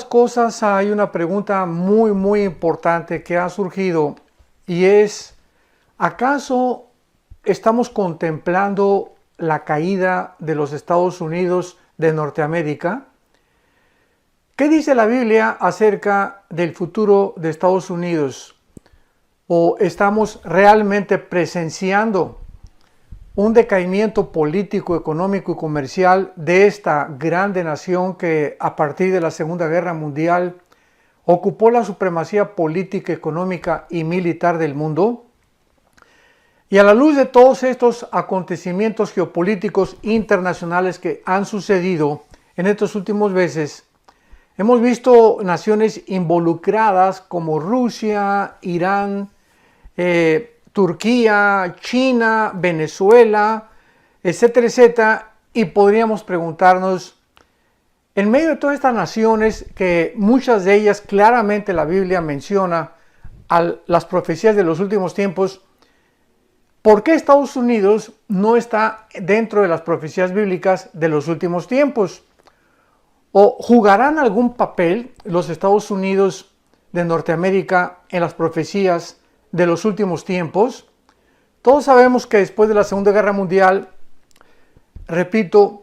cosas hay una pregunta muy importante que ha surgido y es, ¿acaso estamos contemplando la caída de los Estados Unidos de Norteamérica? ¿Qué dice la Biblia acerca del futuro de Estados Unidos? ¿O estamos realmente presenciando un decaimiento político, económico y comercial de esta grande nación que a partir de la Segunda Guerra Mundial ocupó la supremacía política, económica y militar del mundo? Y a la luz de todos estos acontecimientos geopolíticos internacionales que han sucedido en estos últimos meses, hemos visto naciones involucradas como Rusia, Irán, Turquía, China, Venezuela, etcétera, etcétera, y podríamos preguntarnos, en medio de todas estas naciones, que muchas de ellas claramente la Biblia menciona las profecías de los últimos tiempos, ¿por qué Estados Unidos no está dentro de las profecías bíblicas de los últimos tiempos? ¿O jugarán algún papel los Estados Unidos de Norteamérica en las profecías de los últimos tiempos? Todos sabemos que después de la Segunda Guerra Mundial, repito,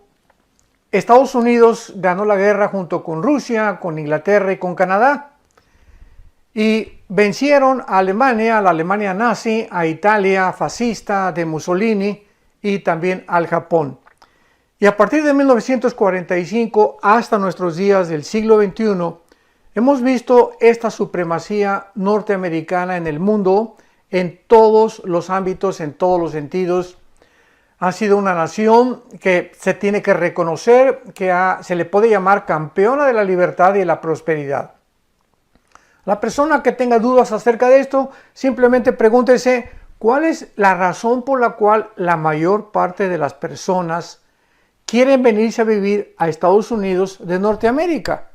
Estados Unidos ganó la guerra junto con Rusia, con Inglaterra y con Canadá. Y vencieron a Alemania, a la Alemania nazi, a Italia fascista de Mussolini y también al Japón. Y a partir de 1945 hasta nuestros días del siglo XXI, hemos visto esta supremacía norteamericana en el mundo, en todos los ámbitos, en todos los sentidos. Ha sido una nación que se tiene que reconocer, que se le puede llamar campeona de la libertad y de la prosperidad. La persona que tenga dudas acerca de esto, simplemente pregúntese cuál es la razón por la cual la mayor parte de las personas quieren venirse a vivir a Estados Unidos de Norteamérica.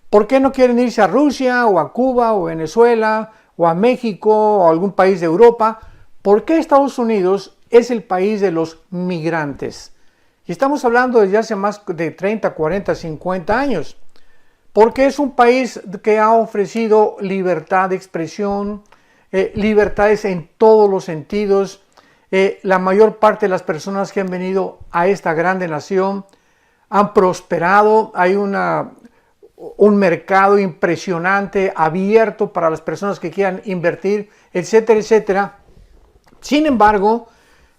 ¿Por qué no quieren irse a Rusia o a Cuba o Venezuela o a México o a algún país de Europa? ¿Por qué Estados Unidos es el país de los migrantes? Y estamos hablando desde hace más de 30, 40, 50 años. Porque es un país que ha ofrecido libertad de expresión, libertades en todos los sentidos. La mayor parte de las personas que han venido a esta grande nación han prosperado. Hay un mercado impresionante, abierto para las personas que quieran invertir, etcétera, etcétera. Sin embargo,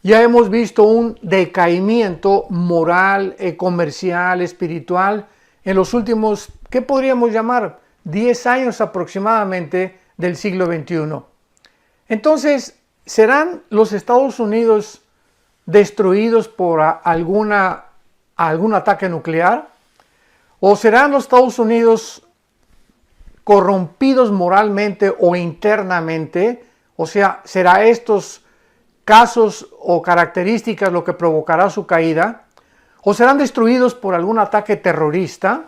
ya hemos visto un decaimiento moral, comercial, espiritual en los últimos, ¿qué podríamos llamar? 10 años aproximadamente del siglo XXI. Entonces, ¿serán los Estados Unidos destruidos por algún ataque nuclear? ¿O serán los Estados Unidos corrompidos moralmente o internamente? O sea, ¿será estos casos o características lo que provocará su caída? ¿O serán destruidos por algún ataque terrorista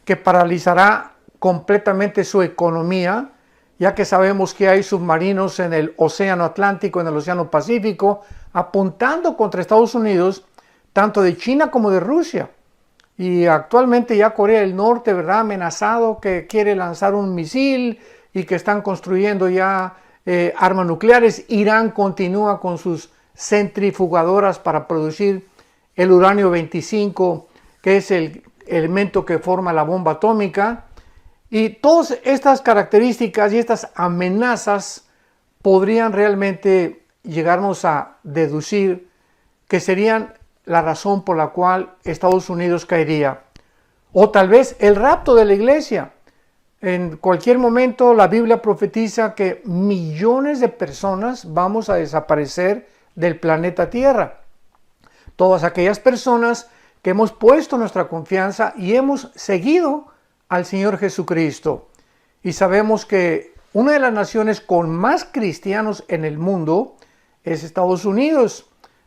que paralizará completamente su economía, ya que sabemos que hay submarinos en el Océano Atlántico, en el Océano Pacífico, apuntando contra Estados Unidos, tanto de China como de Rusia? Y actualmente ya Corea del Norte, ¿verdad?, amenazado que quiere lanzar un misil y que están construyendo ya armas nucleares. Irán continúa con sus centrifugadoras para producir el uranio 25, que es el elemento que forma la bomba atómica. Y todas estas características y estas amenazas podrían realmente llegarnos a deducir que serían la razón por la cual Estados Unidos caería. O tal vez el rapto de la iglesia. En cualquier momento la Biblia profetiza que millones de personas vamos a desaparecer del planeta Tierra. Todas aquellas personas que hemos puesto nuestra confianza y hemos seguido al Señor Jesucristo. Y sabemos que una de las naciones con más cristianos en el mundo es Estados Unidos.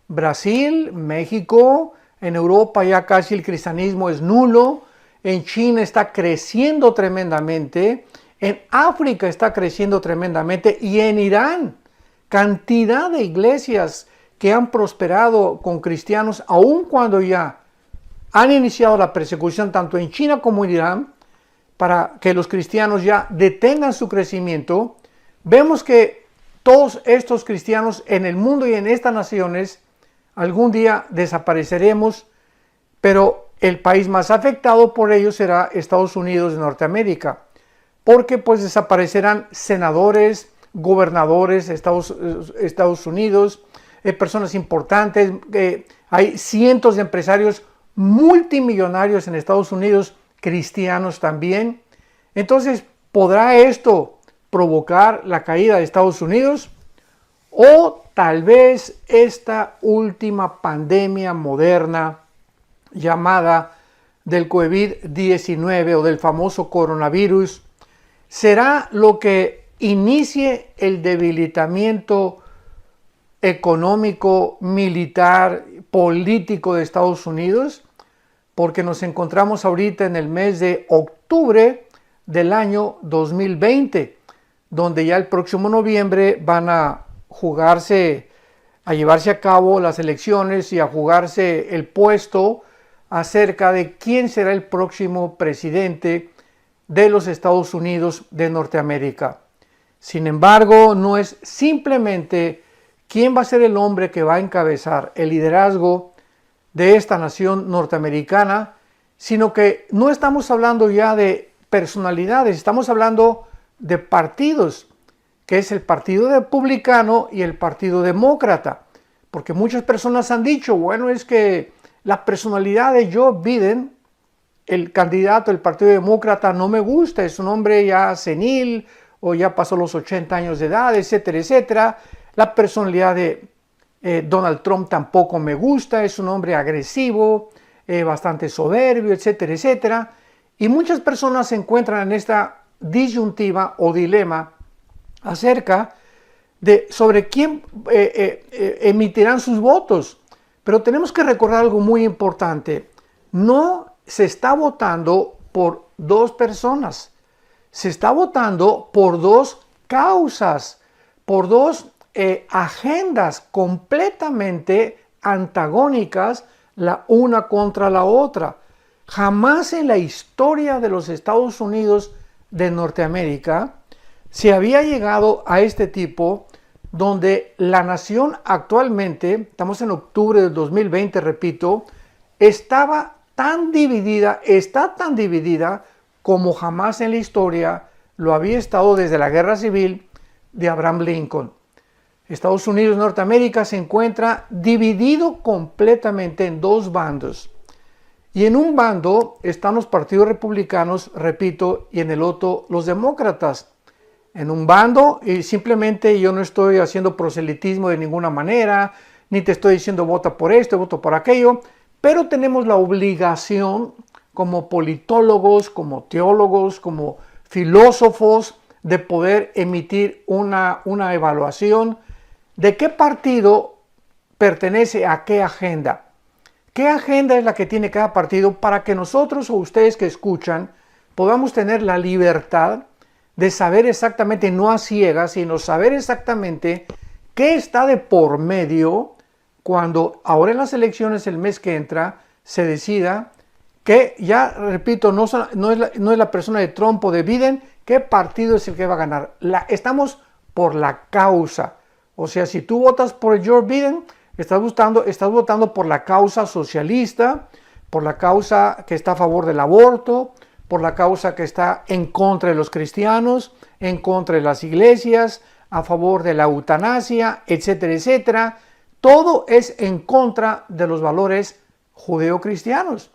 Brasil, México, en Europa ya casi el cristianismo es nulo. En China está creciendo tremendamente. En África está creciendo tremendamente. Y en Irán, cantidad de iglesias que han prosperado con cristianos, aun cuando ya han iniciado la persecución tanto en China como en Irán, para que los cristianos ya detengan su crecimiento, vemos que todos estos cristianos en el mundo y en estas naciones algún día desapareceremos, pero el país más afectado por ello será Estados Unidos de Norteamérica, porque pues desaparecerán senadores, gobernadores de Estados Unidos, personas importantes, hay cientos de empresarios multimillonarios en Estados Unidos, cristianos también. Entonces, ¿podrá esto provocar la caída de Estados Unidos? O tal vez esta última pandemia moderna llamada del COVID-19 o del famoso coronavirus será lo que inicie el debilitamiento económico, militar, político de Estados Unidos, porque nos encontramos ahorita en el mes de octubre del año 2020, donde ya el próximo noviembre van a llevarse a cabo las elecciones y a jugarse el puesto acerca de quién será el próximo presidente de los Estados Unidos de Norteamérica. Sin embargo, no es simplemente quién va a ser el hombre que va a encabezar el liderazgo de esta nación norteamericana, sino que no estamos hablando ya de personalidades, estamos hablando de partidos, que es el Partido Republicano y el Partido Demócrata, porque muchas personas han dicho, bueno, es que la personalidad de Joe Biden, el candidato del Partido Demócrata, no me gusta, es un hombre ya senil o ya pasó los 80 años de edad, etcétera, etcétera. La personalidad de Donald Trump tampoco me gusta, es un hombre agresivo, bastante soberbio, etcétera, etcétera. Y muchas personas se encuentran en esta disyuntiva o dilema acerca de sobre quién emitirán sus votos. Pero tenemos que recordar algo muy importante. No se está votando por dos personas, se está votando por dos causas, por dos agendas completamente antagónicas la una contra la otra. Jamás en la historia de los Estados Unidos de Norteamérica se había llegado a este tipo donde la nación actualmente, estamos en octubre del 2020, repito, está tan dividida como jamás en la historia lo había estado desde la Guerra Civil de Abraham Lincoln. Estados Unidos, Norteamérica se encuentra dividido completamente en dos bandos. Y en un bando están los partidos republicanos, repito, y en el otro los demócratas. En un bando, y simplemente yo no estoy haciendo proselitismo de ninguna manera, ni te estoy diciendo vota por esto, voto por aquello, pero tenemos la obligación como politólogos, como teólogos, como filósofos, de poder emitir una evaluación de qué partido pertenece a qué agenda. ¿Qué agenda es la que tiene cada partido para que nosotros o ustedes que escuchan podamos tener la libertad de saber exactamente, no a ciegas, sino saber exactamente qué está de por medio cuando ahora en las elecciones el mes que entra se decida que, ya repito, no es la persona de Trump o de Biden, qué partido es el que va a ganar. Estamos por la causa. O sea, si tú votas por Joe Biden, estás votando por la causa socialista, por la causa que está a favor del aborto, por la causa que está en contra de los cristianos, en contra de las iglesias, a favor de la eutanasia, etcétera, etcétera. Todo es en contra de los valores judeocristianos.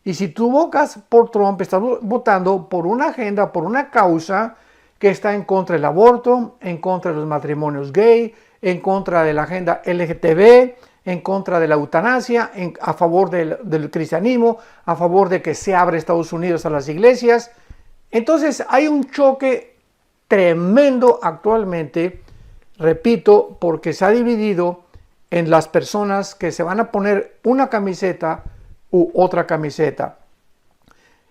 Y si tú votas por Trump, estás votando por una agenda, por una causa que está en contra del aborto, en contra de los matrimonios gay, en contra de la agenda LGTB, en contra de la eutanasia, a favor del cristianismo, a favor de que se abra Estados Unidos a las iglesias. Entonces hay un choque tremendo actualmente, repito, porque se ha dividido en las personas que se van a poner una camiseta u otra camiseta.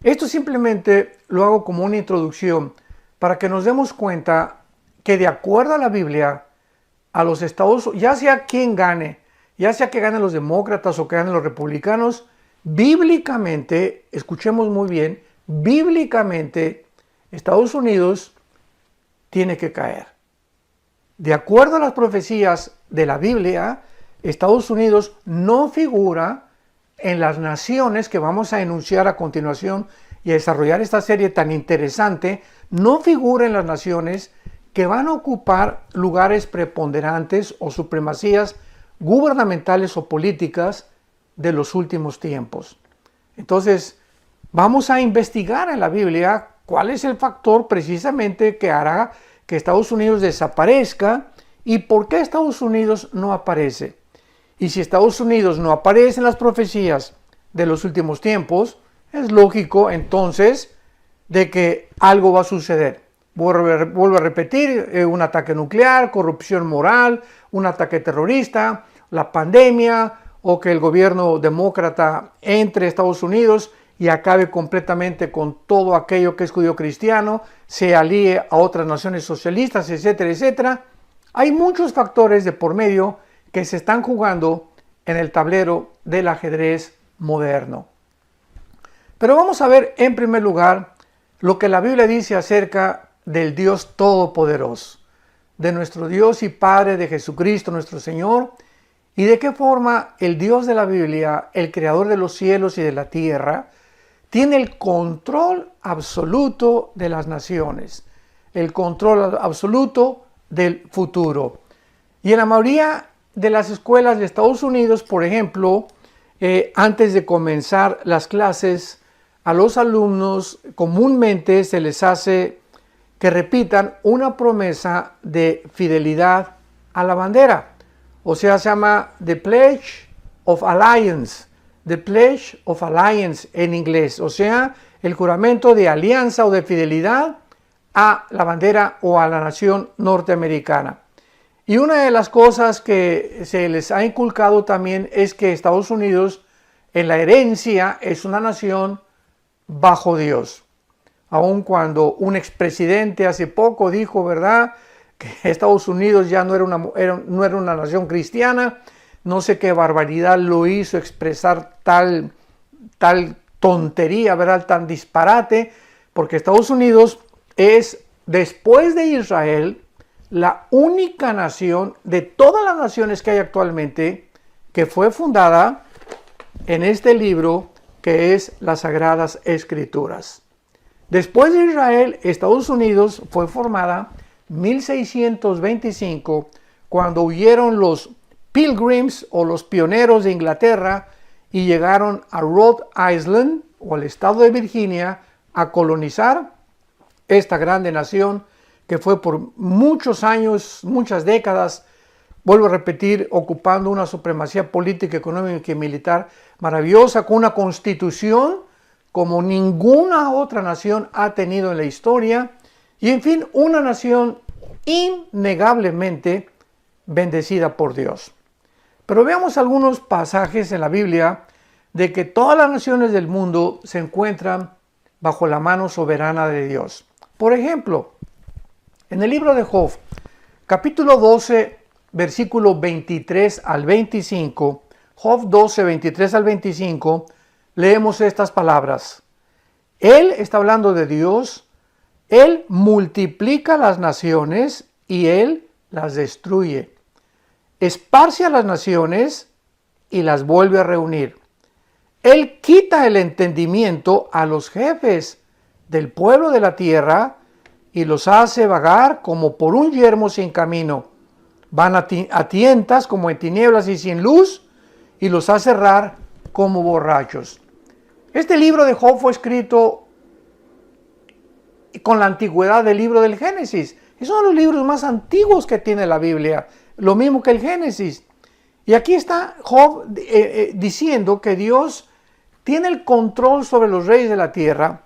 Esto simplemente lo hago como una introducción para que nos demos cuenta que de acuerdo a la Biblia, a los estados, ya sea quien gane, ya sea que ganen los demócratas o que ganen los republicanos, bíblicamente, escuchemos muy bien, bíblicamente Estados Unidos tiene que caer. De acuerdo a las profecías de la Biblia, Estados Unidos no figura en las naciones que vamos a enunciar a continuación y a desarrollar esta serie tan interesante, no figura en las naciones que van a ocupar lugares preponderantes o supremacías gubernamentales o políticas de los últimos tiempos. Entonces, vamos a investigar en la Biblia cuál es el factor precisamente que hará que Estados Unidos desaparezca y por qué Estados Unidos no aparece. Y si Estados Unidos no aparece en las profecías de los últimos tiempos, es lógico entonces de que algo va a suceder. Vuelvo a repetir, un ataque nuclear, corrupción moral, un ataque terrorista, la pandemia o que el gobierno demócrata entre a Estados Unidos y acabe completamente con todo aquello que es judío cristiano, se alíe a otras naciones socialistas, etcétera, etcétera. Hay muchos factores de por medio que se están jugando en el tablero del ajedrez moderno. Pero vamos a ver en primer lugar lo que la Biblia dice acerca del Dios Todopoderoso, de nuestro Dios y Padre, de Jesucristo nuestro Señor, y de qué forma el Dios de la Biblia, el Creador de los cielos y de la tierra, tiene el control absoluto de las naciones, el control absoluto del futuro. Y en la mayoría de las escuelas de Estados Unidos, por ejemplo, antes de comenzar las clases, a los alumnos comúnmente se les hace que repitan una promesa de fidelidad a la bandera. O sea, se llama The Pledge of Allegiance. The Pledge of Allegiance en inglés, o sea, el juramento de alianza o de fidelidad a la bandera o a la nación norteamericana. Y una de las cosas que se les ha inculcado también es que Estados Unidos en la herencia es una nación bajo Dios. Aun cuando un expresidente hace poco dijo, ¿verdad?, que Estados Unidos ya no era una nación cristiana. No sé qué barbaridad lo hizo expresar tal tontería, ¿verdad?, tan disparate, porque Estados Unidos es, después de Israel, la única nación de todas las naciones que hay actualmente que fue fundada en este libro que es las Sagradas Escrituras. Después de Israel, Estados Unidos fue formada en 1625, cuando huyeron los Pilgrims o los pioneros de Inglaterra y llegaron a Rhode Island o al estado de Virginia a colonizar esta grande nación que fue por muchos años, muchas décadas, vuelvo a repetir, ocupando una supremacía política, económica y militar maravillosa, con una constitución como ninguna otra nación ha tenido en la historia, y en fin, una nación innegablemente bendecida por Dios. Pero veamos algunos pasajes en la Biblia de que todas las naciones del mundo se encuentran bajo la mano soberana de Dios. Por ejemplo, en el libro de Job, capítulo 12, versículo 23 al 25, Job 12, 23 al 25, leemos estas palabras. Él está hablando de Dios. Él multiplica las naciones y Él las destruye. Esparce a las naciones y las vuelve a reunir. Él quita el entendimiento a los jefes del pueblo de la tierra y los hace vagar como por un yermo sin camino. Van a tientas como en tinieblas y sin luz, y los hace errar como borrachos. Este libro de Job fue escrito con la antigüedad del libro del Génesis. Es uno de los libros más antiguos que tiene la Biblia, lo mismo que el Génesis. Y aquí está Job diciendo que Dios tiene el control sobre los reyes de la tierra,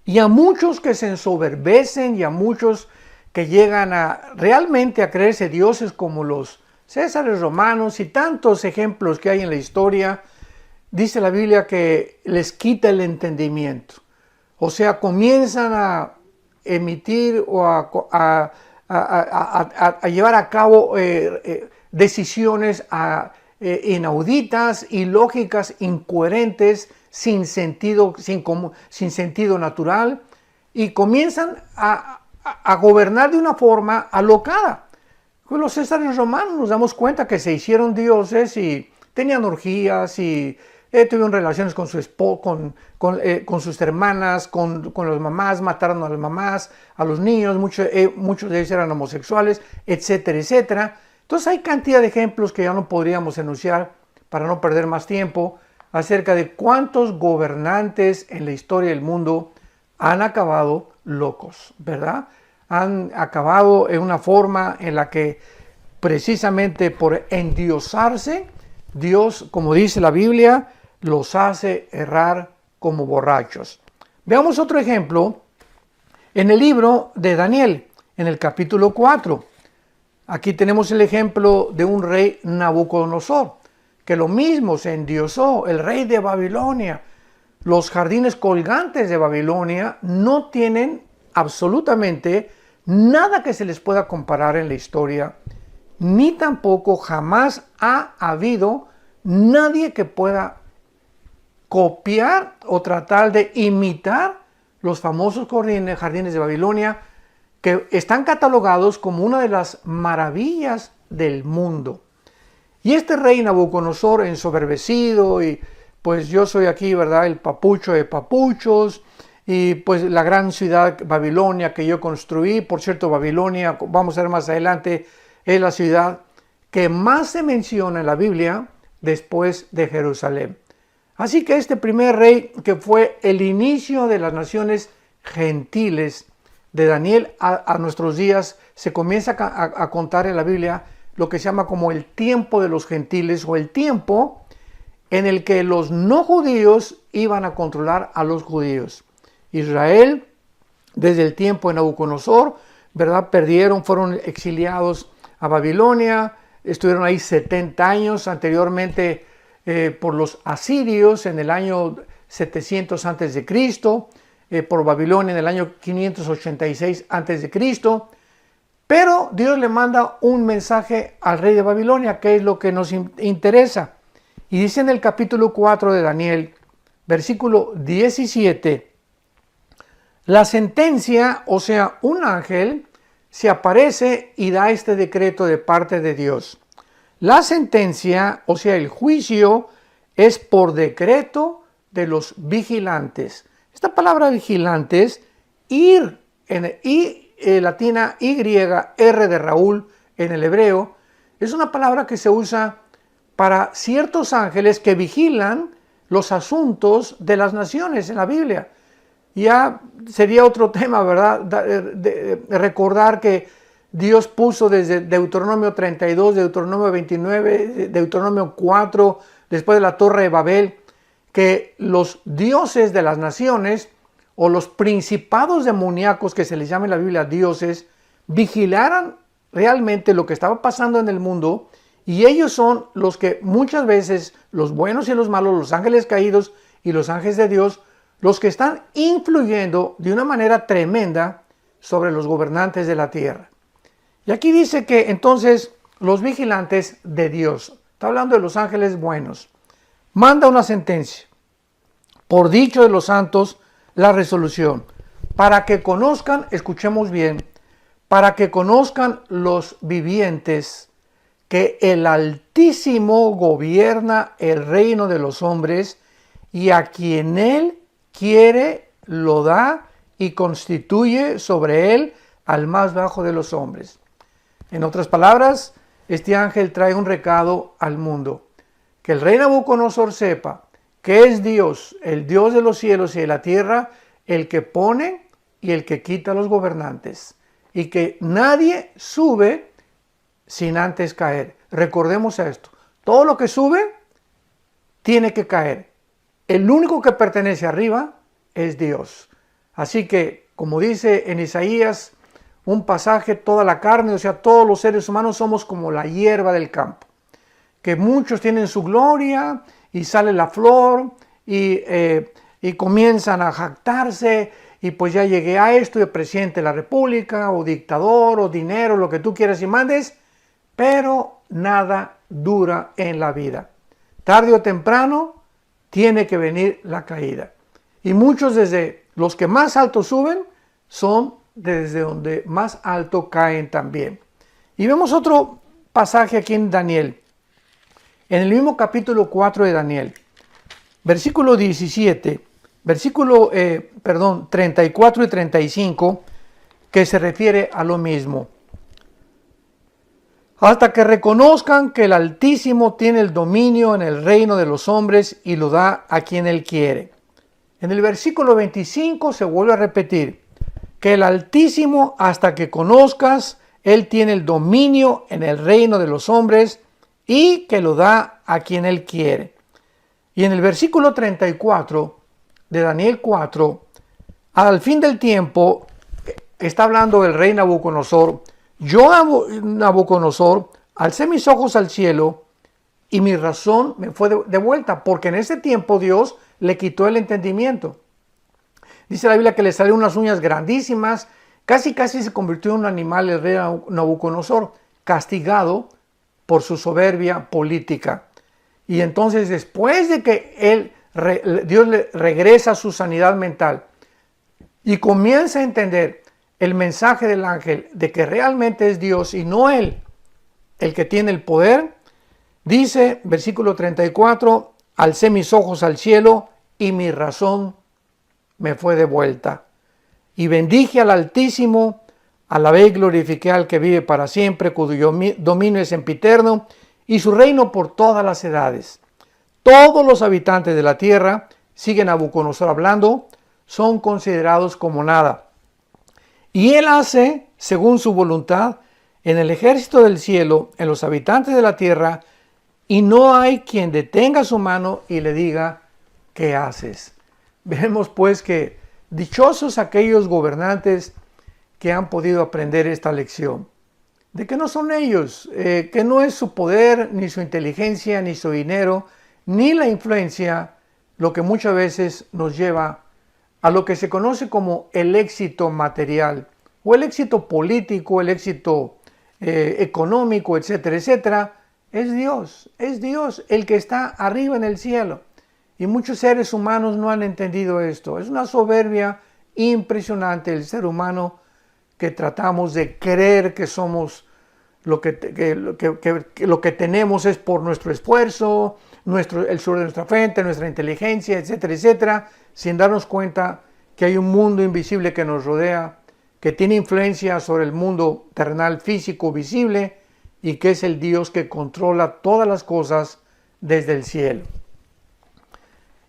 y a muchos que se ensoberbecen y a muchos que llegan realmente a creerse dioses como los Césares romanos y tantos ejemplos que hay en la historia, dice la Biblia que les quita el entendimiento. O sea, comienzan a emitir o a llevar a cabo decisiones inauditas, ilógicas, incoherentes, sin sentido, sin sentido natural, y comienzan a gobernar de una forma alocada. Con los césares romanos nos damos cuenta que se hicieron dioses y tenían orgías y tuvieron relaciones con sus hermanas, con las mamás, mataron a las mamás, a los niños, muchos de ellos eran homosexuales, etcétera, etcétera. Entonces hay cantidad de ejemplos que ya no podríamos enunciar para no perder más tiempo acerca de cuántos gobernantes en la historia del mundo han acabado locos, ¿verdad? Han acabado en una forma en la que precisamente por endiosarse, Dios, como dice la Biblia, los hace errar como borrachos. Veamos otro ejemplo en el libro de Daniel, en el capítulo 4. Aquí tenemos el ejemplo de un rey Nabucodonosor, que lo mismo se endiosó, el rey de Babilonia. Los jardines colgantes de Babilonia no tienen absolutamente nada que se les pueda comparar en la historia, ni tampoco jamás ha habido nadie que pueda copiar o tratar de imitar los famosos jardines de Babilonia, que están catalogados como una de las maravillas del mundo. Y este rey Nabucodonosor, ensoberbecido, y pues yo soy aquí, ¿verdad?, el papucho de papuchos, y pues la gran ciudad Babilonia que yo construí. Por cierto, Babilonia, vamos a ver más adelante, es la ciudad que más se menciona en la Biblia después de Jerusalén. Así que este primer rey, que fue el inicio de las naciones gentiles de Daniel a nuestros días, se comienza a contar en la Biblia lo que se llama como el tiempo de los gentiles, o el tiempo en el que los no judíos iban a controlar a los judíos. Israel, desde el tiempo de Nabucodonosor, ¿verdad?, fueron exiliados a Babilonia, estuvieron ahí 70 años, anteriormente por los asirios en el año 700 a.C., por Babilonia en el año 586 a.C., pero Dios le manda un mensaje al rey de Babilonia, que es lo que nos interesa. Y dice en el capítulo 4 de Daniel, versículo 17, la sentencia, o sea, un ángel, se aparece y da este decreto de parte de Dios. La sentencia, o sea, el juicio, es por decreto de los vigilantes. Esta palabra vigilantes, latina Y, R de Raúl en el hebreo, es una palabra que se usa para ciertos ángeles que vigilan los asuntos de las naciones en la Biblia. Ya sería otro tema, ¿verdad? De recordar que Dios puso desde Deuteronomio 32, Deuteronomio 29, Deuteronomio 4, después de la Torre de Babel, que los dioses de las naciones o los principados demoníacos, que se les llama en la Biblia dioses, vigilaran realmente lo que estaba pasando en el mundo, y ellos son los que muchas veces, los buenos y los malos, los ángeles caídos y los ángeles de Dios, los que están influyendo de una manera tremenda sobre los gobernantes de la tierra. Y aquí dice que entonces los vigilantes de Dios, está hablando de los ángeles buenos, manda una sentencia, por dicho de los santos, la resolución, para que conozcan, escuchemos bien, para que conozcan los vivientes que el Altísimo gobierna el reino de los hombres, y a quien Él quiere lo da y constituye sobre él al más bajo de los hombres. En otras palabras, este ángel trae un recado al mundo, que el rey Nabucodonosor sepa que es Dios, el Dios de los cielos y de la tierra, el que pone y el que quita a los gobernantes, y que nadie sube sin antes caer. Recordemos esto, todo lo que sube tiene que caer. El único que pertenece arriba es Dios. Así que, como dice en Isaías, un pasaje, toda la carne, o sea, todos los seres humanos somos como la hierba del campo, que muchos tienen su gloria y sale la flor y comienzan a jactarse, y pues ya llegué a esto, de presidente de la república, o dictador, o dinero, lo que tú quieras y mandes, pero nada dura en la vida. Tarde o temprano, tiene que venir la caída. Y muchos desde los que más alto suben son desde donde más alto caen también. Y vemos otro pasaje aquí en Daniel, en el mismo capítulo 4 de Daniel, versículo 17, 34 y 35, que se refiere a lo mismo. Hasta que reconozcan que el Altísimo tiene el dominio en el reino de los hombres y lo da a quien Él quiere. En el versículo 25 se vuelve a repetir que el Altísimo, hasta que conozcas, Él tiene el dominio en el reino de los hombres y que lo da a quien Él quiere. Y en el versículo 34 de Daniel 4, al fin del tiempo, está hablando el rey Nabucodonosor. Yo, Nabucodonosor, alcé mis ojos al cielo y mi razón me fue de vuelta, porque en ese tiempo Dios le quitó el entendimiento. Dice la Biblia que le salieron unas uñas grandísimas, casi se convirtió en un animal el rey Nabucodonosor, castigado por su soberbia política. Y entonces, después de que Dios le regresa su sanidad mental y comienza a entender el mensaje del ángel de que realmente es Dios y no él el que tiene el poder, dice, versículo 34, alcé mis ojos al cielo y mi razón me fue de vuelta. Y bendije al Altísimo, alabé y glorifiqué al que vive para siempre, cuyo dominio es sempiterno, y su reino por todas las edades. Todos los habitantes de la tierra, siguen a Nabucodonosor hablando, son considerados como nada. Y él hace, según su voluntad, en el ejército del cielo, en los habitantes de la tierra, y no hay quien detenga su mano y le diga, ¿qué haces? Vemos pues que dichosos aquellos gobernantes que han podido aprender esta lección, de que no son ellos, que no es su poder, ni su inteligencia, ni su dinero, ni la influencia, lo que muchas veces nos lleva a lo que se conoce como el éxito material, o el éxito político, el éxito económico, etcétera, etcétera. Es Dios el que está arriba en el cielo. Y muchos seres humanos no han entendido esto. Es una soberbia impresionante el ser humano, que tratamos de creer que somos lo que tenemos es por nuestro esfuerzo, el sudor de nuestra frente, nuestra inteligencia, etcétera, etcétera, sin darnos cuenta que hay un mundo invisible que nos rodea, que tiene influencia sobre el mundo terrenal, físico, visible, y que es el Dios que controla todas las cosas desde el cielo.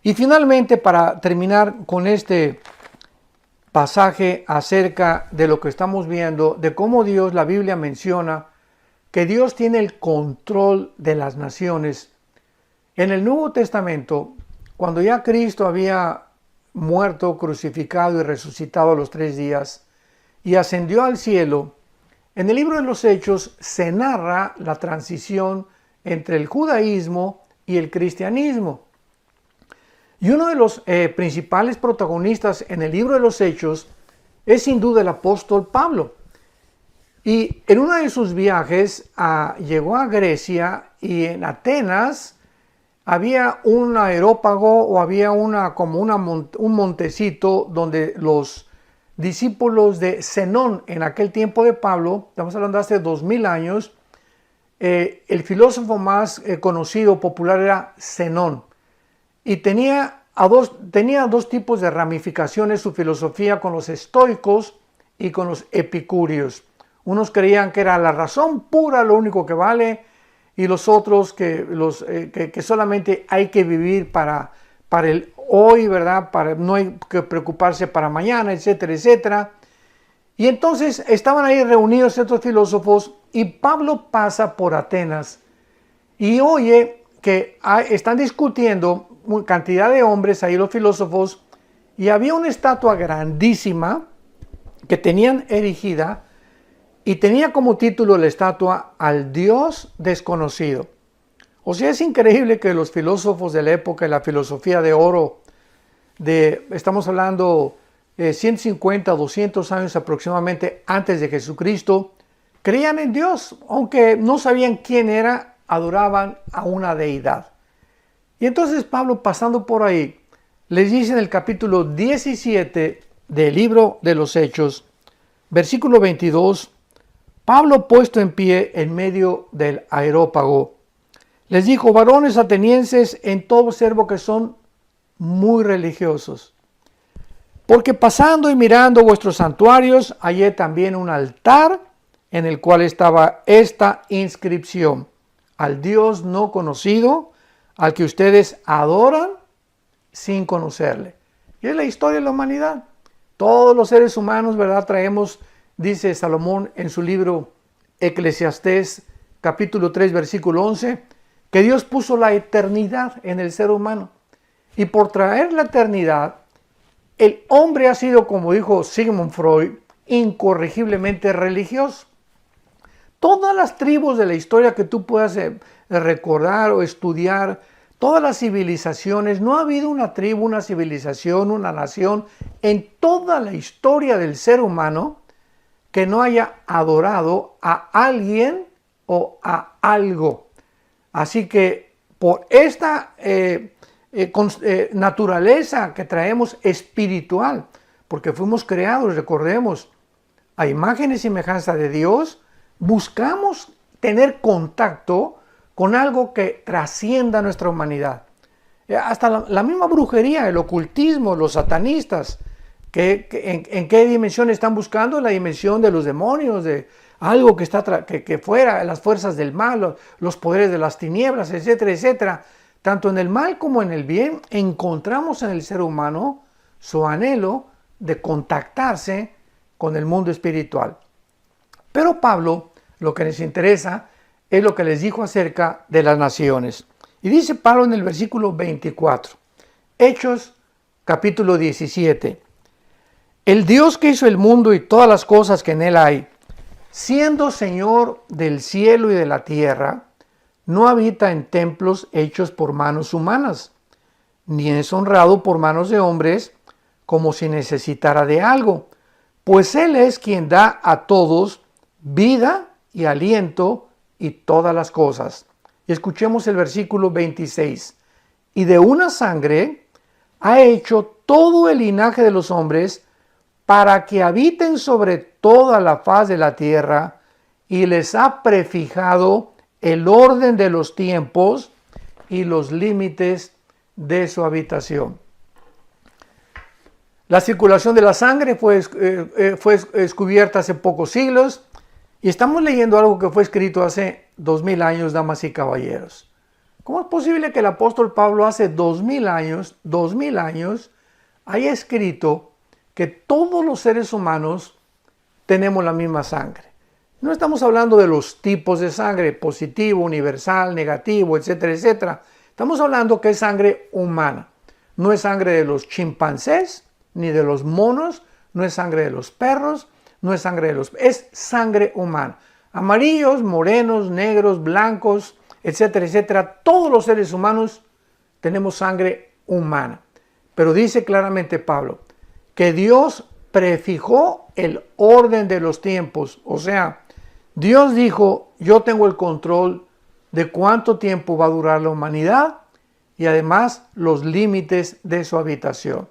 Y finalmente, para terminar con este pasaje acerca de lo que estamos viendo, de cómo Dios, la Biblia menciona que Dios tiene el control de las naciones. En el Nuevo Testamento, cuando ya Cristo había muerto, crucificado y resucitado a los 3 días y ascendió al cielo, en el libro de los Hechos se narra la transición entre el judaísmo y el cristianismo. Y uno de los principales protagonistas en el libro de los Hechos es sin duda el apóstol Pablo. Y en uno de sus viajes llegó a Grecia, y en Atenas había un aerópago, o había un montecito donde los discípulos de Zenón, en aquel tiempo de Pablo, estamos hablando de hace 2000 años, el filósofo más conocido, popular, era Zenón. Y tenía dos tipos de ramificaciones su filosofía, con los estoicos y con los epicúreos. Unos creían que era la razón pura lo único que vale, y los otros que solamente hay que vivir para el hoy, ¿verdad? No hay que preocuparse para mañana, etcétera, etcétera. Y entonces estaban ahí reunidos estos filósofos, y Pablo pasa por Atenas y oye que están discutiendo cantidad de hombres ahí, los filósofos, y había una estatua grandísima que tenían erigida, y tenía como título la estatua al Dios desconocido. O sea, es increíble que los filósofos de la época, de la filosofía de oro, estamos hablando 150, 200 años aproximadamente antes de Jesucristo, creían en Dios, aunque no sabían quién era, adoraban a una deidad. Y entonces Pablo, pasando por ahí, les dice en el capítulo 17 del libro de los Hechos, versículo 22, Pablo, puesto en pie en medio del areópago, les dijo: varones atenienses, en todo observo que son muy religiosos, porque pasando y mirando vuestros santuarios, hallé también un altar en el cual estaba esta inscripción: al Dios no conocido, al que ustedes adoran sin conocerle. Y es la historia de la humanidad. Todos los seres humanos, ¿verdad? Traemos, dice Salomón en su libro Eclesiastés, capítulo 3, versículo 11, que Dios puso la eternidad en el ser humano. Y por traer la eternidad, el hombre ha sido, como dijo Sigmund Freud, incorregiblemente religioso. Todas las tribus de la historia que tú puedas recordar o estudiar, todas las civilizaciones, no ha habido una tribu, una civilización, una nación en toda la historia del ser humano que no haya adorado a alguien o a algo. Así que por esta naturaleza que traemos espiritual, porque fuimos creados, recordemos, a imagen y semejanza de Dios, buscamos tener contacto con algo que trascienda nuestra humanidad. Hasta la misma brujería, el ocultismo, los satanistas, ¿en qué dimensión están buscando? La dimensión de los demonios, de algo que está que fuera, las fuerzas del mal, los poderes de las tinieblas, etcétera, etcétera. Tanto en el mal como en el bien encontramos en el ser humano su anhelo de contactarse con el mundo espiritual. Pero Pablo, lo que les interesa es lo que les dijo acerca de las naciones. Y dice Pablo en el versículo 24, Hechos capítulo 17, el Dios que hizo el mundo y todas las cosas que en él hay, siendo Señor del cielo y de la tierra, no habita en templos hechos por manos humanas, ni es honrado por manos de hombres como si necesitara de algo, pues Él es quien da a todos vida y aliento y todas las cosas. Y escuchemos el versículo 26. Y de una sangre ha hecho todo el linaje de los hombres para que habiten sobre toda la faz de la tierra, y les ha prefijado el orden de los tiempos y los límites de su habitación. La circulación de la sangre fue descubierta hace pocos siglos, y estamos leyendo algo que fue escrito hace 2000 años, damas y caballeros. ¿Cómo es posible que el apóstol Pablo hace 2000 años, haya escrito que todos los seres humanos tenemos la misma sangre? No estamos hablando de los tipos de sangre, positivo, universal, negativo, etcétera, etcétera. Estamos hablando que es sangre humana. No es sangre de los chimpancés, ni de los monos, no es sangre de los perros, no es sangre de los... es sangre humana. Amarillos, morenos, negros, blancos, etcétera, etcétera. Todos los seres humanos tenemos sangre humana. Pero dice claramente Pablo que Dios prefijó el orden de los tiempos. O sea, Dios dijo: yo tengo el control de cuánto tiempo va a durar la humanidad y además los límites de su habitación.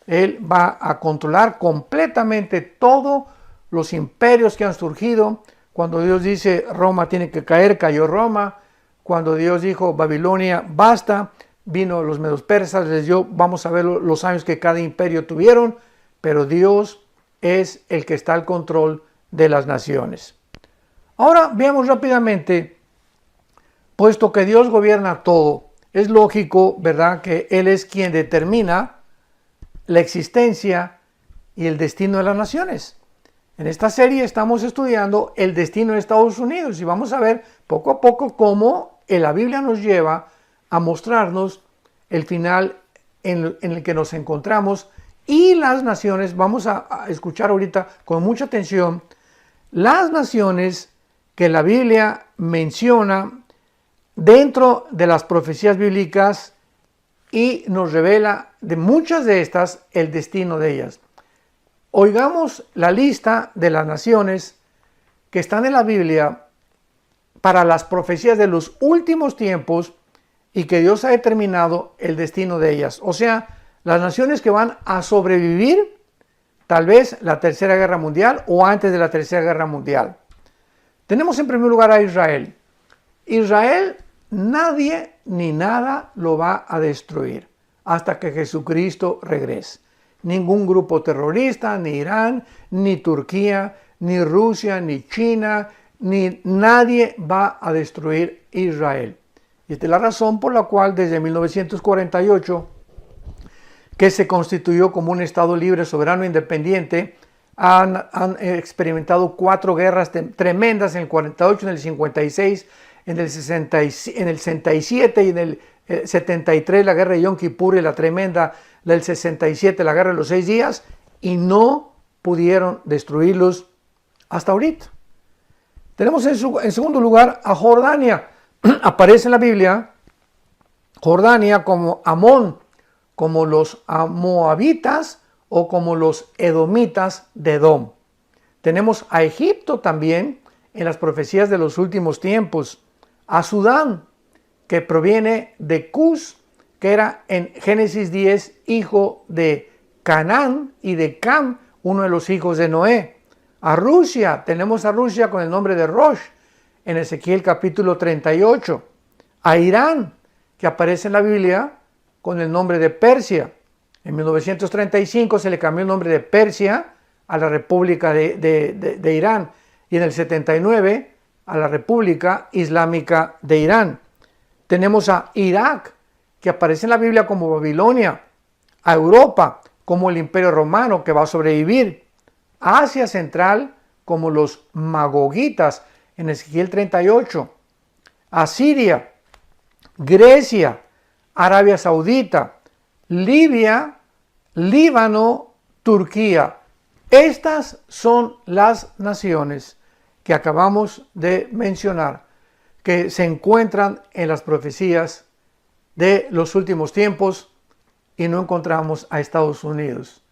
Él va a controlar completamente todos los imperios que han surgido. Cuando Dios dice Roma tiene que caer, cayó Roma. Cuando Dios dijo Babilonia basta, vino los medos persas, les dio, vamos a ver los años que cada imperio tuvieron, pero Dios es el que está al control de las naciones. Ahora veamos rápidamente, puesto que Dios gobierna todo, es lógico, ¿verdad?, que Él es quien determina la existencia y el destino de las naciones. En esta serie estamos estudiando el destino de Estados Unidos y vamos a ver poco a poco cómo la Biblia nos lleva a mostrarnos el final en el que nos encontramos y las naciones. Vamos a escuchar ahorita con mucha atención las naciones que la Biblia menciona dentro de las profecías bíblicas y nos revela de muchas de estas el destino de ellas. Oigamos la lista de las naciones que están en la Biblia para las profecías de los últimos tiempos y que Dios ha determinado el destino de ellas. O sea, las naciones que van a sobrevivir tal vez la Tercera Guerra Mundial o antes de la Tercera Guerra Mundial. Tenemos en primer lugar a Israel. Israel, nadie ni nada lo va a destruir hasta que Jesucristo regrese. Ningún grupo terrorista, ni Irán, ni Turquía, ni Rusia, ni China, ni nadie va a destruir Israel. Y esta es la razón por la cual desde 1948, que se constituyó como un Estado libre, soberano e independiente, han experimentado 4 guerras tremendas en el 48, en el 56, en el 67 y en el 73 la guerra de Yom Kippur y la tremenda del 67, la guerra de los 6 días, y no pudieron destruirlos hasta ahorita. Tenemos en segundo lugar a Jordania. Aparece en la Biblia Jordania como Amón, como los moabitas o como los edomitas de Edom. Tenemos a Egipto también en las profecías de los últimos tiempos, a Sudán, que proviene de Cus, que era en Génesis 10 hijo de Canaán, y de Cam, uno de los hijos de Noé. A Rusia, tenemos a Rusia con el nombre de Rosh, en Ezequiel capítulo 38. A Irán, que aparece en la Biblia con el nombre de Persia. En 1935 se le cambió el nombre de Persia a la República de Irán, y en el 79 a la República Islámica de Irán. Tenemos a Irak, que aparece en la Biblia como Babilonia, a Europa como el Imperio Romano, que va a sobrevivir, a Asia Central como los Magogitas en Ezequiel 38, a Siria, Grecia, Arabia Saudita, Libia, Líbano, Turquía. Estas son las naciones que acabamos de mencionar, que se encuentran en las profecías de los últimos tiempos, y no encontramos a Estados Unidos.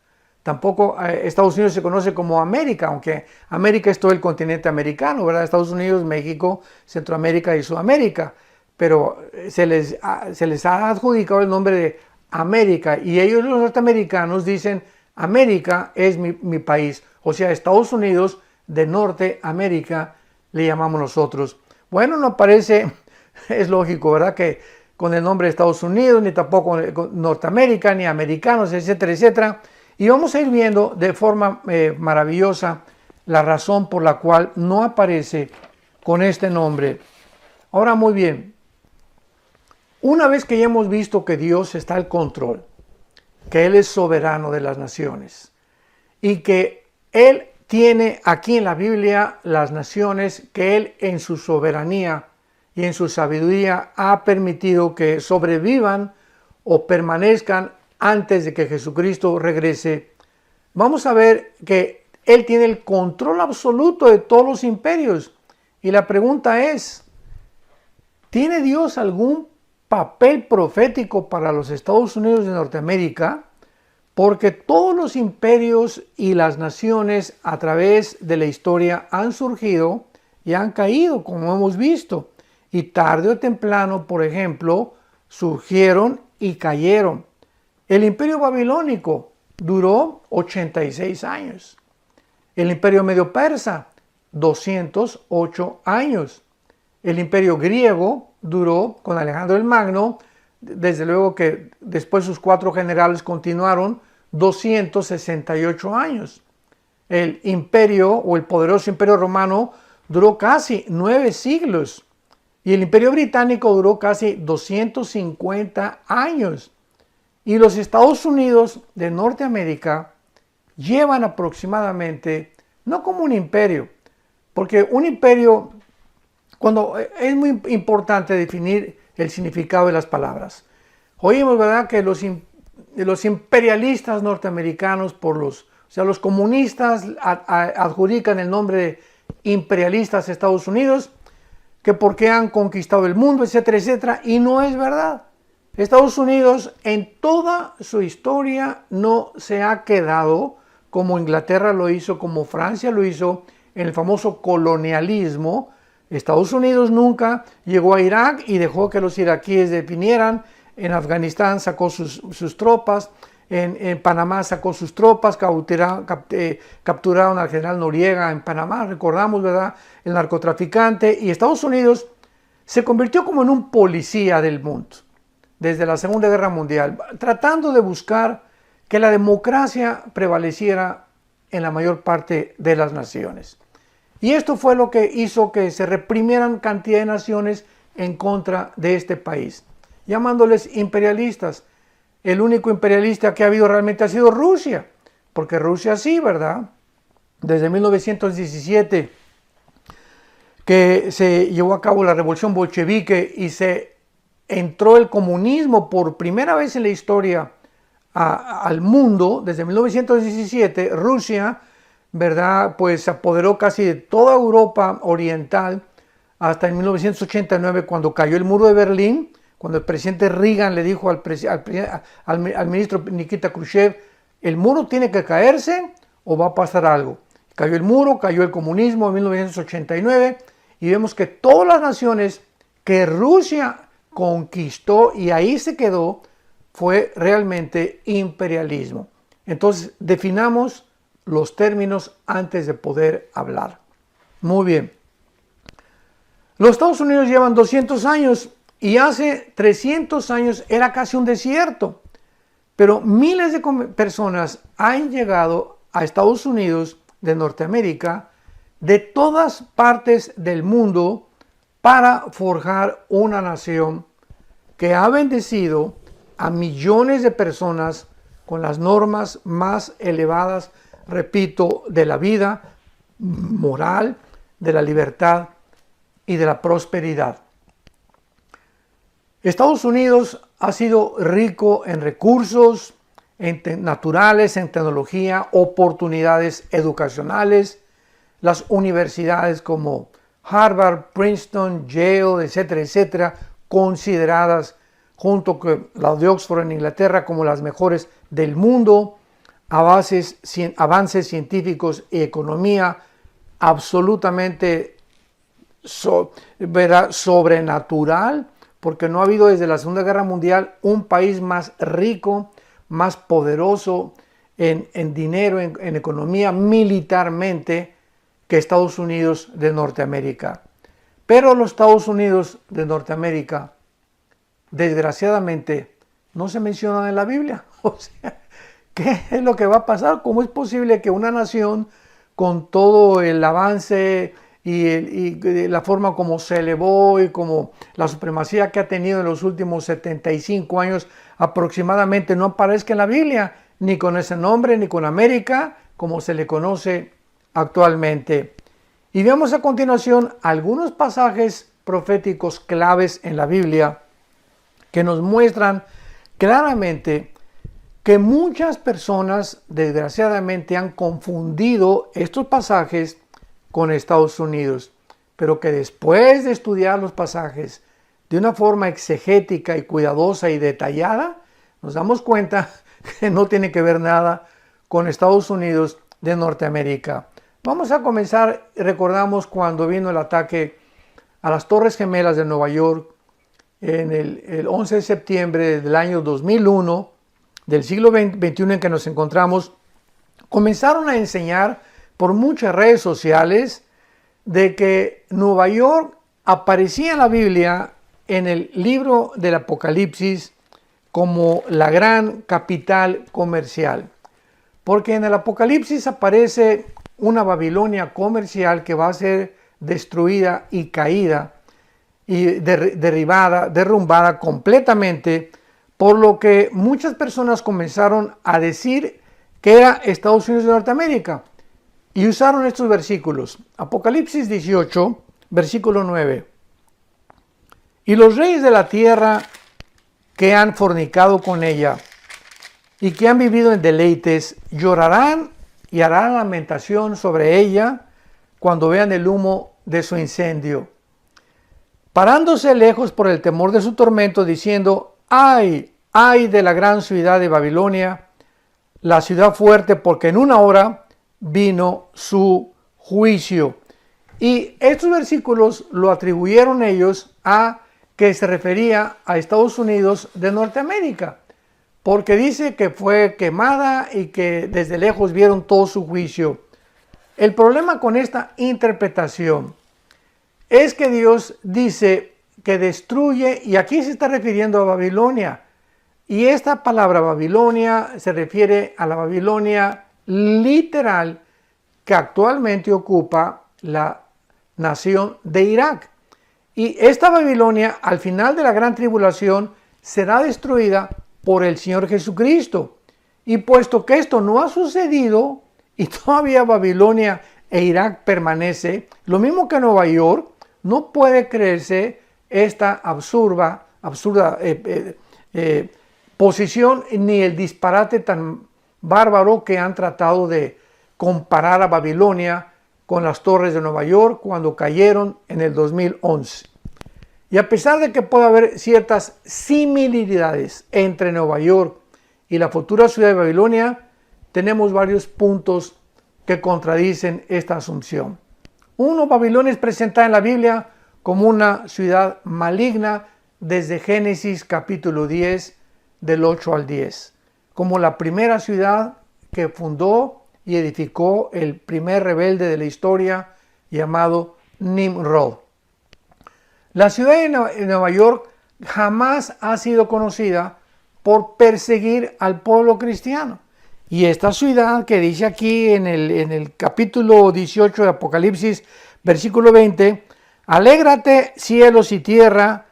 Tampoco Estados Unidos se conoce como América, aunque América es todo el continente americano, ¿verdad? Estados Unidos, México, Centroamérica y Sudamérica, pero se les ha adjudicado el nombre de América, y ellos, los norteamericanos, dicen América es mi país, o sea, Estados Unidos de Norteamérica le llamamos nosotros. Bueno, no parece, es lógico, ¿verdad?, que con el nombre de Estados Unidos, ni tampoco Norteamérica, ni americanos, etcétera, etcétera. Y vamos a ir viendo de forma maravillosa la razón por la cual no aparece con este nombre. Ahora, muy bien, una vez que ya hemos visto que Dios está al control, que Él es soberano de las naciones, y que Él tiene aquí en la Biblia las naciones que Él en su soberanía y en su sabiduría ha permitido que sobrevivan o permanezcan antes de que Jesucristo regrese, vamos a ver que Él tiene el control absoluto de todos los imperios. Y la pregunta es, ¿tiene Dios algún papel profético para los Estados Unidos de Norteamérica? Porque todos los imperios y las naciones a través de la historia han surgido y han caído, como hemos visto. Y tarde o temprano, por ejemplo, surgieron y cayeron. El imperio babilónico duró 86 años. El imperio medio persa, 208 años. El imperio griego duró con Alejandro el Magno, desde luego que después sus 4 generales continuaron, 268 años. El imperio o el poderoso imperio romano duró casi 9 siglos. Y el imperio británico duró casi 250 años. Y los Estados Unidos de Norteamérica llevan aproximadamente, no como un imperio, porque un imperio, cuando es muy importante definir el significado de las palabras. Oímos, ¿verdad?, que los imperialistas norteamericanos, los comunistas adjudican el nombre de imperialistas a Estados Unidos, que porque han conquistado el mundo, etcétera, etcétera, y no es verdad. Estados Unidos en toda su historia no se ha quedado como Inglaterra lo hizo, como Francia lo hizo, en el famoso colonialismo, Estados Unidos nunca llegó a Irak y dejó que los iraquíes definieran. En Afganistán sacó sus tropas. En Panamá sacó sus tropas, capturaron al general Noriega en Panamá, recordamos, ¿verdad? El narcotraficante. Y Estados Unidos se convirtió como en un policía del mundo desde la Segunda Guerra Mundial, tratando de buscar que la democracia prevaleciera en la mayor parte de las naciones. Y esto fue lo que hizo que se reprimieran cantidad de naciones en contra de este país, llamándoles imperialistas. El único imperialista que ha habido realmente ha sido Rusia, porque Rusia sí, ¿verdad? Desde 1917, que se llevó a cabo la revolución bolchevique y se entró el comunismo por primera vez en la historia al mundo. Desde 1917, Rusia, ¿verdad? Pues se apoderó casi de toda Europa oriental hasta en 1989, cuando cayó el muro de Berlín. Cuando el presidente Reagan le dijo al ministro Nikita Khrushchev, el muro tiene que caerse o va a pasar algo. Cayó el muro, cayó el comunismo en 1989 y vemos que todas las naciones que Rusia conquistó y ahí se quedó fue realmente imperialismo. Entonces definamos los términos antes de poder hablar. Muy bien. Los Estados Unidos llevan 200 años. Y hace 300 años era casi un desierto, pero miles de personas han llegado a Estados Unidos de Norteamérica de todas partes del mundo para forjar una nación que ha bendecido a millones de personas con las normas más elevadas, repito, de la vida moral, de la libertad y de la prosperidad. Estados Unidos ha sido rico en recursos naturales, en tecnología, oportunidades educacionales. Las universidades como Harvard, Princeton, Yale, etcétera, etcétera, consideradas junto con la de Oxford en Inglaterra como las mejores del mundo. Avances científicos y economía absolutamente sobrenatural, porque no ha habido desde la Segunda Guerra Mundial un país más rico, más poderoso en dinero, en economía, militarmente, que Estados Unidos de Norteamérica. Pero los Estados Unidos de Norteamérica, desgraciadamente, no se mencionan en la Biblia. O sea, ¿qué es lo que va a pasar? ¿Cómo es posible que una nación con todo el avance y la forma como se elevó y como la supremacía que ha tenido en los últimos 75 años aproximadamente no aparezca en la Biblia, ni con ese nombre, ni con América, como se le conoce actualmente? Y vemos a continuación algunos pasajes proféticos claves en la Biblia que nos muestran claramente que muchas personas desgraciadamente han confundido estos pasajes con Estados Unidos, pero que después de estudiar los pasajes de una forma exegética y cuidadosa y detallada, nos damos cuenta que no tiene que ver nada con Estados Unidos de Norteamérica. Vamos a comenzar, recordamos cuando vino el ataque a las Torres Gemelas de Nueva York en el 11 de septiembre del año 2001, del siglo XXI en que nos encontramos. Comenzaron a enseñar por muchas redes sociales de que Nueva York aparecía en la Biblia, en el libro del Apocalipsis, como la gran capital comercial. Porque en el Apocalipsis aparece una Babilonia comercial que va a ser destruida y caída y derrumbada completamente, por lo que muchas personas comenzaron a decir que era Estados Unidos de Norteamérica. Y usaron estos versículos. Apocalipsis 18, versículo 9. Y los reyes de la tierra que han fornicado con ella y que han vivido en deleites, llorarán y harán lamentación sobre ella cuando vean el humo de su incendio, parándose lejos por el temor de su tormento, diciendo: ¡ay, ay de la gran ciudad de Babilonia, la ciudad fuerte, porque en una hora vino su juicio! Y estos versículos lo atribuyeron ellos a que se refería a Estados Unidos de Norteamérica, porque dice que fue quemada y que desde lejos vieron todo su juicio. El problema con esta interpretación es que Dios dice que destruye, y aquí se está refiriendo a Babilonia, y esta palabra Babilonia se refiere a la Babilonia literal que actualmente ocupa la nación de Irak. Y esta Babilonia al final de la gran tribulación será destruida por el Señor Jesucristo. Y puesto que esto no ha sucedido y todavía Babilonia e Irak permanece, lo mismo que Nueva York, no puede creerse esta absurda posición ni el disparate tan bárbaro que han tratado de comparar a Babilonia con las torres de Nueva York cuando cayeron en el 2011. Y a pesar de que puede haber ciertas similitudes entre Nueva York y la futura ciudad de Babilonia, tenemos varios puntos que contradicen esta asunción. Uno, Babilonia es presentada en la Biblia como una ciudad maligna desde Génesis capítulo 10, del 8 al 10, como la primera ciudad que fundó y edificó el primer rebelde de la historia llamado Nimrod. La ciudad de Nueva York jamás ha sido conocida por perseguir al pueblo cristiano. Y esta ciudad que dice aquí en el capítulo 18 de Apocalipsis, versículo 20, alégrate cielos y tierra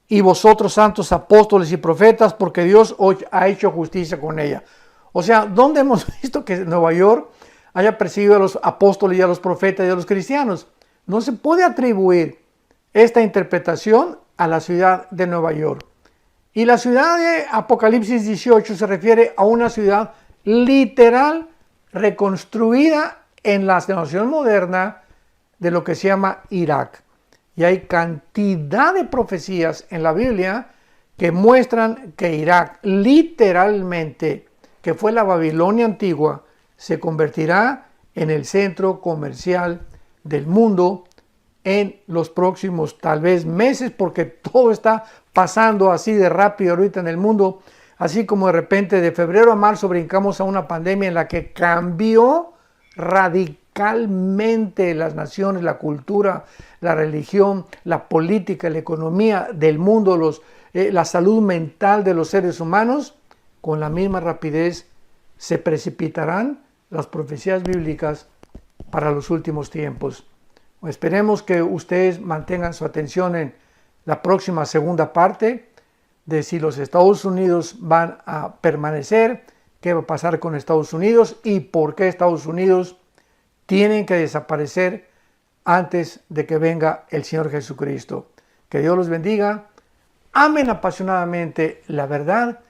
y vosotros santos apóstoles y profetas, porque Dios hoy ha hecho justicia con ella. O sea, ¿dónde hemos visto que Nueva York haya perseguido a los apóstoles y a los profetas y a los cristianos? No se puede atribuir esta interpretación a la ciudad de Nueva York. Y la ciudad de Apocalipsis 18 se refiere a una ciudad literal reconstruida en la nación moderna de lo que se llama Irak. Y hay cantidad de profecías en la Biblia que muestran que Irak literalmente, que fue la Babilonia antigua, se convertirá en el centro comercial del mundo en los próximos tal vez meses, porque todo está pasando así de rápido ahorita en el mundo, así como de repente de febrero a marzo brincamos a una pandemia en la que cambió radicalmente las naciones, la cultura, la religión, la política, la economía del mundo, la salud mental de los seres humanos. Con la misma rapidez se precipitarán las profecías bíblicas para los últimos tiempos. Esperemos que ustedes mantengan su atención en la próxima segunda parte de si los Estados Unidos van a permanecer, qué va a pasar con Estados Unidos y por qué Estados Unidos tienen que desaparecer antes de que venga el Señor Jesucristo. Que Dios los bendiga. Amen apasionadamente la verdad.